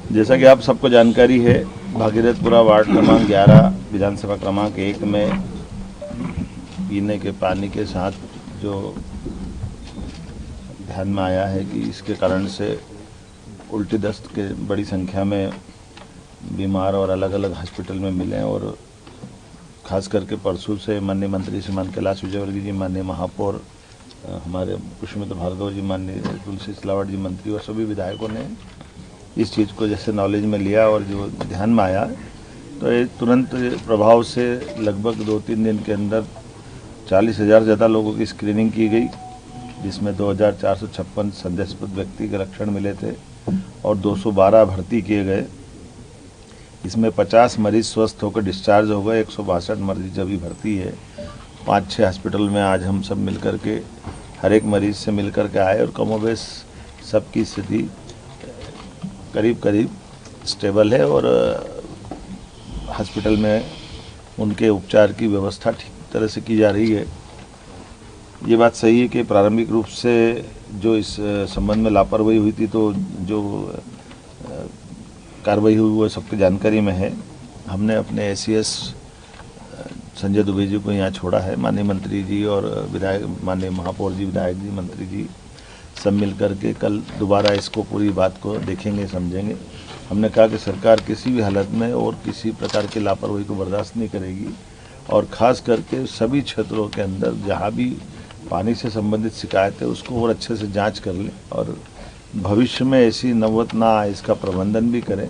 जैसा कि आप सबको जानकारी है, भागीरथपुरा वार्ड क्रमांक 11 विधानसभा क्रमांक 1 में पीने के पानी के साथ जो ध्यान में आया है कि इसके कारण से उल्टी दस्त के बड़ी संख्या में बीमार और अलग अलग हॉस्पिटल में मिले, और खास करके परसों से माननीय मंत्री श्रीमान कैलाश विजयवर्गीय जी, माननीय महापौर हमारे पुष्पमित्र भार्गव जी, माननीय तुलसी सिलावट जी मंत्री और सभी विधायकों ने इस चीज़ को जैसे नॉलेज में लिया और जो ध्यान में आया, तो ये तुरंत प्रभाव से लगभग 2-3 दिन के अंदर 40,000 ज़्यादा लोगों की स्क्रीनिंग की गई, जिसमें 2,456 संदेहास्पद व्यक्ति के लक्षण मिले थे और 212 भर्ती किए गए। इसमें 50 मरीज स्वस्थ होकर डिस्चार्ज हो गए, 162 मरीज अभी भर्ती है। 5-6 हॉस्पिटल में आज हम सब मिलकर के हर एक मरीज से मिलकर के आए और कमोबेश सबकी स्थिति करीब करीब स्टेबल है और हॉस्पिटल में उनके उपचार की व्यवस्था ठीक तरह से की जा रही है। ये बात सही है कि प्रारंभिक रूप से जो इस संबंध में लापरवाही हुई थी, तो जो कार्रवाई हुई वो सबकी जानकारी में है। हमने अपने ACS संजय दुबे जी को यहाँ छोड़ा है। माननीय मंत्री जी और विधायक, माननीय महापौर जी, विधायक जी, मंत्री जी सब मिल कर के कल दोबारा इसको पूरी बात को देखेंगे, समझेंगे। हमने कहा कि सरकार किसी भी हालत में और किसी प्रकार की लापरवाही को बर्दाश्त नहीं करेगी, और ख़ास करके सभी क्षेत्रों के अंदर जहाँ भी पानी से संबंधित शिकायत है उसको और अच्छे से जांच कर लें और भविष्य में ऐसी नौबत ना आए इसका प्रबंधन भी करें।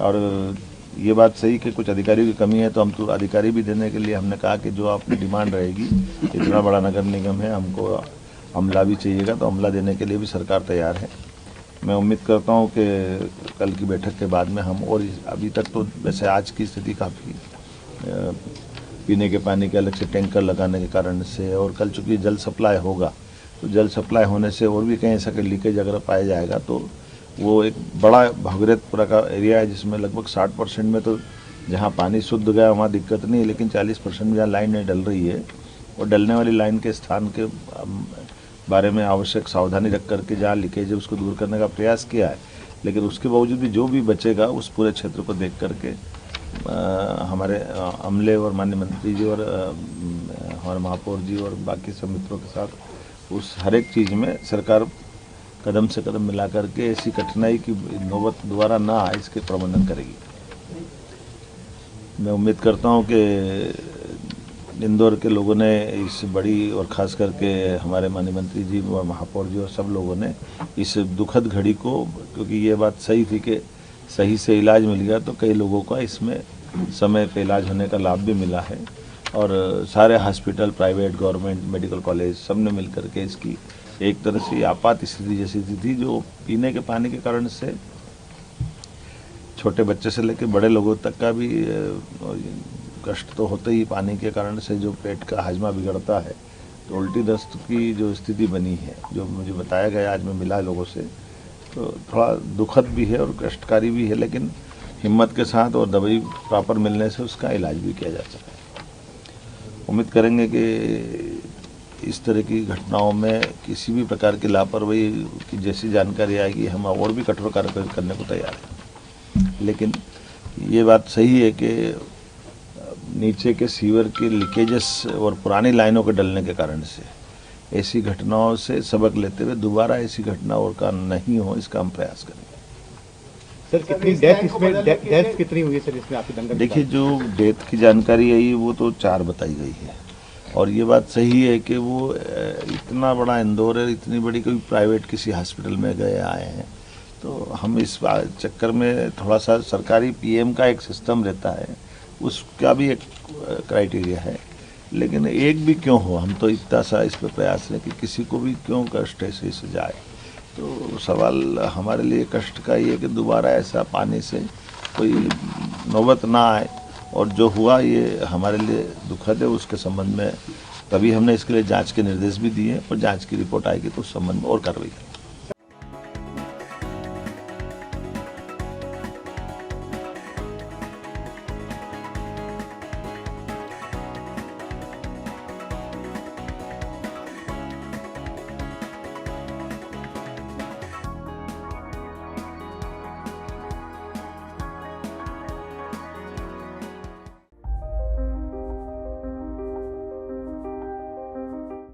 और ये बात सही कि कुछ अधिकारियों की कमी है, तो हम तो अधिकारी भी देने के लिए हमने कहा कि जो आपकी डिमांड रहेगी, इतना बड़ा नगर निगम है, हमको अमला भी चाहिएगा, तो अमला देने के लिए भी सरकार तैयार है। मैं उम्मीद करता हूँ कि कल की बैठक के बाद में हम, और अभी तक तो वैसे आज की स्थिति काफ़ी पीने के पानी के अलग से टैंकर लगाने के कारण से, और कल चूँकि जल सप्लाई होगा, तो जल सप्लाई होने से और भी कहीं ऐसा कि लीकेज अगर पाया जाएगा, तो वो एक बड़ा भागीरथपुरा का एरिया है जिसमें लगभग 60% में तो जहाँ पानी शुद्ध गया वहाँ दिक्कत नहीं है, लेकिन 40% में जहाँ लाइन नहीं डल रही है, और डलने वाली लाइन के स्थान के बारे में आवश्यक सावधानी रख करके जहाँ लीकेज है उसको दूर करने का प्रयास किया है। लेकिन उसके बावजूद भी जो भी बचेगा उस पूरे क्षेत्र को देख करके हमारे अमले और माननीय मंत्री जी और हमारे महापौर जी और बाकी सब मित्रों के साथ उस हर एक चीज़ में सरकार कदम से कदम मिला करके ऐसी कठिनाई की नौबत दोबारा ना आए इसके प्रबंधन करेगी। मैं उम्मीद करता हूं कि इंदौर के लोगों ने इस बड़ी, और ख़ास करके हमारे माननीय मंत्री जी और महापौर जी और सब लोगों ने इस दुखद घड़ी को, क्योंकि ये बात सही थी कि सही से इलाज मिल गया तो कई लोगों का इसमें समय पे इलाज होने का लाभ भी मिला है, और सारे hospital, private, government, medical college सब ने मिल करके इसकी एक तरह से आपात स्थिति जैसी थी, जो पीने के पानी के कारण से छोटे बच्चे से लेकर बड़े लोगों तक का भी कष्ट तो होता ही, पानी के कारण से जो पेट का हाजमा बिगड़ता है, तो उल्टी दस्त की जो स्थिति बनी है, जो मुझे बताया गया आज मैं मिला लोगों से, तो थोड़ा दुखद भी है और कष्टकारी भी है, लेकिन हिम्मत के साथ और दवाई प्रॉपर मिलने से उसका इलाज भी किया जा सकता है। उम्मीद करेंगे कि इस तरह की घटनाओं में किसी भी प्रकार की लापरवाही की जैसी जानकारी आएगी, हम और भी कठोर कार्रवाई करने को तैयार हैं। लेकिन ये बात सही है कि नीचे के सीवर के लीकेजेस और पुरानी लाइनों के डलने के कारण से ऐसी घटनाओं से सबक लेते हुए दोबारा ऐसी घटना और का नहीं हो, इसका हम प्रयास करेंगे। सर, कितनी डेथ इसमें, डेथ कितनी हुई है सर इसमें आपकी दंगल? देखिए, जो डेथ की जानकारी आई वो तो 4 बताई गई है, और ये बात सही है कि वो इतना बड़ा इंदौर है, इतनी बड़ी कोई प्राइवेट किसी हॉस्पिटल में गए आए हैं, तो हम इस चक्कर में थोड़ा सा सरकारी PM का एक सिस्टम रहता है, उसका भी एक क्राइटेरिया है, लेकिन एक भी क्यों हो, हम तो इतना सा इस पर प्रयास है कि किसी को भी क्यों कष्ट ऐसे से जाए। तो सवाल हमारे लिए कष्ट का ये है कि दोबारा ऐसा पानी से कोई नौबत ना आए, और जो हुआ ये हमारे लिए दुखद है। उसके संबंध में तभी हमने इसके लिए जांच के निर्देश भी दिए, और जांच की रिपोर्ट आएगी तो उस संबंध में और कार्रवाई करेंगे।